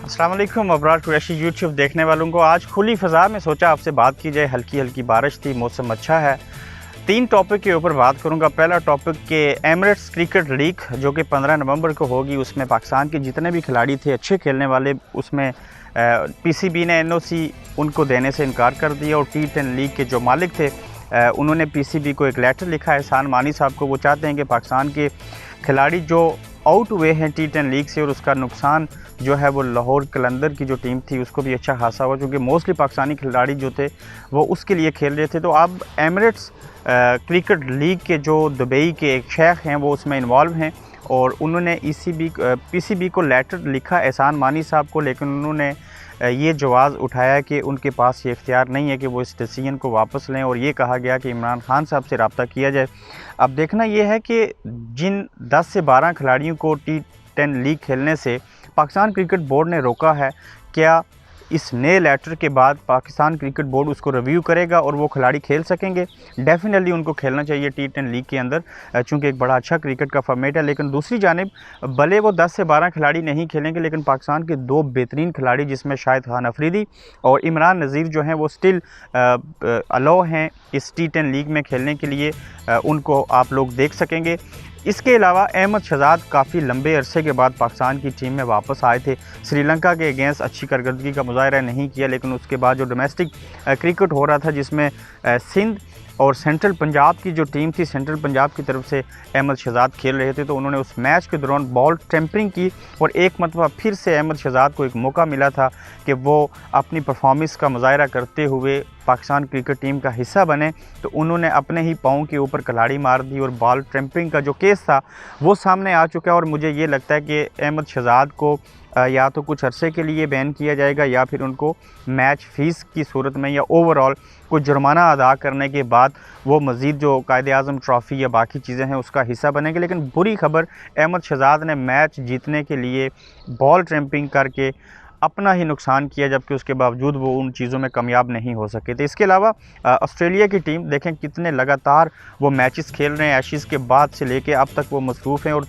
अस्सलाम वालेकुम अबरार कुरैशी यूट्यूब देखने वालों को आज खुली फ़ज़ा में सोचा आपसे बात की जाए। हल्की हल्की बारिश थी, मौसम अच्छा है। 3 टॉपिक के ऊपर बात करूंगा। पहला टॉपिक के एमिरेट्स क्रिकेट लीग जो कि 15 नवंबर को होगी, उसमें पाकिस्तान के जितने भी खिलाड़ी थे अच्छे खेलने वाले, उसमें पीसीबी ने एनओसी उनको देने से इनकार कर दिया और T10 लीग के जो मालिक थे उन्होंने पीसीबी को एक लेटर लिखा है एहसान मानी साहब को। वो चाहते हैं कि पाकिस्तान के खिलाड़ी जो आउट हुए हैं T10 लीग से और उसका नुकसान जो है वो लाहौर कलंदर की जो टीम थी उसको भी अच्छा खासा हुआ, क्योंकि मोस्टली पाकिस्तानी खिलाड़ी जो थे वो उसके लिए खेल रहे थे। तो अब एमिरेट्स क्रिकेट लीग के जो दुबई के एक शेख हैं वो उसमें इन्वॉल्व हैं और उन्होंने पीसीबी को लेटर लिखा एहसान मानी साहब को, लेकिन उन्होंने ये जवाज़ उठाया कि उनके पास ये इख्तियार नहीं है कि वो इस डिसीजन को वापस लें और ये कहा गया कि इमरान खान साहब से रब्ता किया जाए। अब देखना ये है कि जिन 10 से 12 खिलाड़ियों को T10 लीग खेलने से पाकिस्तान क्रिकेट बोर्ड ने रोका है, क्या इस नए लेटर के बाद पाकिस्तान क्रिकेट बोर्ड उसको रिव्यू करेगा और वो खिलाड़ी खेल सकेंगे? डेफिनेटली उनको खेलना चाहिए T10 लीग के अंदर, चूँकि एक बड़ा अच्छा क्रिकेट का फॉर्मेट है। लेकिन दूसरी जानिब भले वो 10 से 12 खिलाड़ी नहीं खेलेंगे, लेकिन पाकिस्तान के 2 बेहतरीन खिलाड़ी जिसमें शाहिद खान अफरीदी और इमरान नज़ीर जो हैं वो स्टिल अलाउ हैं इस T10 लीग में खेलने के लिए, उनको आप लोग देख सकेंगे। इसके अलावा अहमद शहजाद काफ़ी लंबे अरसे के बाद पाकिस्तान की टीम में वापस आए थे। श्रीलंका के अगेंस्ट अच्छी कारकर्दगी का मुजाहरा नहीं किया, लेकिन उसके बाद जो डोमेस्टिक क्रिकेट हो रहा था जिसमें सिंध और सेंट्रल पंजाब की जो टीम थी, सेंट्रल पंजाब की तरफ से अहमद शहजाद खेल रहे थे, तो उन्होंने उस मैच के दौरान बॉल टेम्परिंग की और एक मरतबा फिर से अहमद शहजाद को एक मौका मिला था कि वो अपनी परफॉर्मेंस का मुजाहरा करते हुए पाकिस्तान क्रिकेट टीम का हिस्सा बने। तो उन्होंने अपने ही पाँव के ऊपर कलाड़ी मार दी और बॉल टेम्परिंग का जो केस था वो सामने आ चुका है और मुझे ये लगता है कि अहमद शहजाद को या तो कुछ अरसे के लिए बैन किया जाएगा या फिर उनको मैच फ़ीस की सूरत में या ओवरऑल कुछ जुर्माना अदा करने के बाद वो मज़ीद जो कायदे-आज़म ट्रॉफ़ी या बाकी चीज़ें हैं उसका हिस्सा बनेंगे। लेकिन बुरी खबर, अहमद शहजाद ने मैच जीतने के लिए बॉल ट्रैम्पिंग करके अपना ही नुकसान किया, जबकि उसके बावजूद वो उन चीज़ों में कामयाब नहीं हो सके थे। इसके अलावा ऑस्ट्रेलिया की टीम देखें कितने लगातार वो मैचेस खेल रहे हैं, एशेज़ के बाद से लेके अब तक वो मसरूफ़ हैं और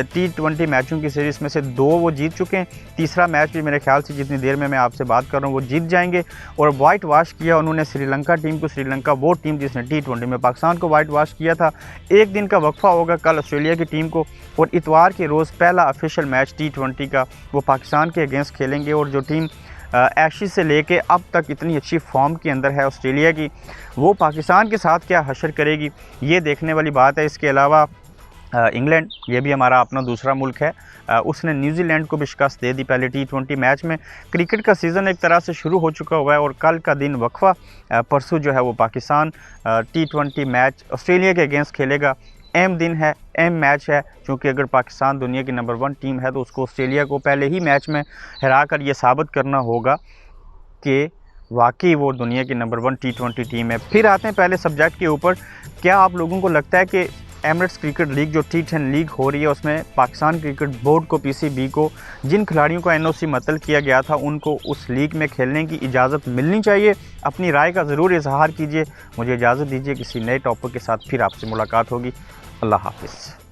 T20 मैचों की सीरीज़ में से 2 वो जीत चुके हैं। तीसरा मैच भी मेरे ख्याल से जितनी देर में मैं आपसे बात कर रहा हूँ वो जीत जाएंगे। और वाइट वाश किया उन्होंने श्रीलंका टीम को, श्रीलंका वो टीम जिसने T20 में पाकिस्तान को वाइट वाश किया था। एक दिन का वक्फा होगा कल ऑस्ट्रेलिया की टीम को और इतवार के रोज़ पहला ऑफिशियल मैच T20 का वो पाकिस्तान के अगेंस्ट खेलेंगे। और जो टीम एशेज़ से लेके अब तक इतनी अच्छी फॉर्म के अंदर है ऑस्ट्रेलिया की, वो पाकिस्तान के साथ क्या हशर करेगी, ये देखने वाली बात है। इसके अलावा इंग्लैंड, ये भी हमारा अपना दूसरा मुल्क है, उसने न्यूजीलैंड को भी शिकस्त दे दी पहले T20 मैच में। क्रिकेट का सीज़न एक तरह से शुरू हो चुका हुआ है और कल का दिन वक्फा, परसों जो है वो पाकिस्तान T20 मैच ऑस्ट्रेलिया के अगेंस्ट खेलेगा। अहम दिन है, अहम मैच है, क्योंकि अगर पाकिस्तान दुनिया की नंबर 1 टीम है तो उसको ऑस्ट्रेलिया को पहले ही मैच में हरा कर ये साबित करना होगा कि वाकई वो दुनिया की नंबर 1 T20 टीम है। फिर आते हैं पहले सब्जेक्ट के ऊपर, क्या आप लोगों को लगता है कि एमिरेट्स क्रिकेट लीग जो T10 लीग हो रही है उसमें पाकिस्तान क्रिकेट बोर्ड को, पीसीबी को, जिन खिलाड़ियों का एनओसी मतल किया गया था उनको उस लीग में खेलने की इजाज़त मिलनी चाहिए? अपनी राय का ज़रूर इजहार कीजिए। मुझे इजाज़त दीजिए, किसी नए टॉपिक के साथ फिर आपसे मुलाकात होगी। अल्लाह हाफ़िज़।